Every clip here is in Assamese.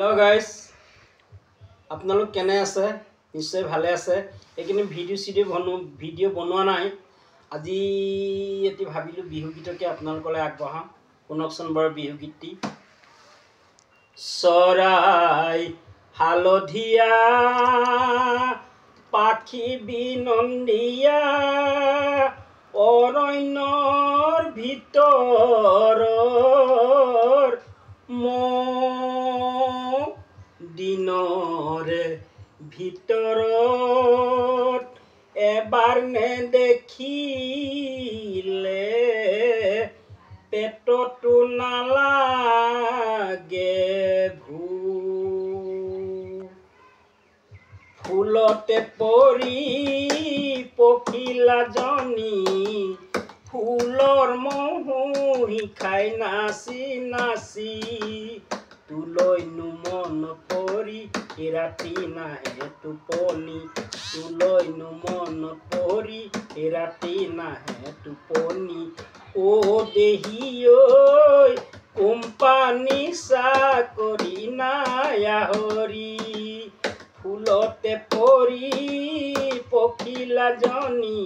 हेलो गाइस आपनालोक केने आछे निश्चय भाले आछे एकिनि भिडिओ बनोৱা নাই আজি এটি ভাবিলো বিহু গীতকে আপোনালোকলৈ আগবঢ়াম শুনকচোন বৰ বিহু গীতটি চৰাই হালধীয়া পাখি বিনন্দিয়া অৰণ্যৰ ভিতৰৰ দিনৰে ভিতৰত এবাৰ নেদেখিলে পেটতো নালাগে ফুলতে পৰি পখিলাজনী ফুলৰ মহু খাই নাচি নাচি তুলৈনো মন পৰি ৰাতি নাহে টোপনি তুলৈনো মন পৰি ৰাতি নাহে টোপনি ও দেহি ঐ কোম্পানী চাকৰি নাই হৰি ফুলতে পৰি পখিলাজনী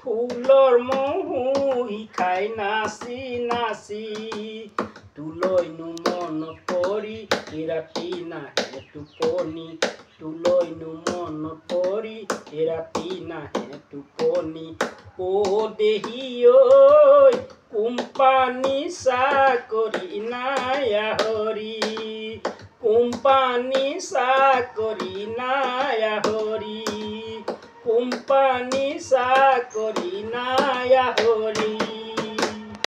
ফুলৰ মহু খাই নাচি নাচি তুলৈনো মন পৰি ৰাতি নাহে টোপনি তুলৈনো মন পৰি ৰাতি নাহে টোপনি ও দেহি ঐ কোম্পানী চাকৰি নাই হৰি কোম্পানী চাকৰি নাই হৰি কোম্পানী চাকৰি নাই হৰি।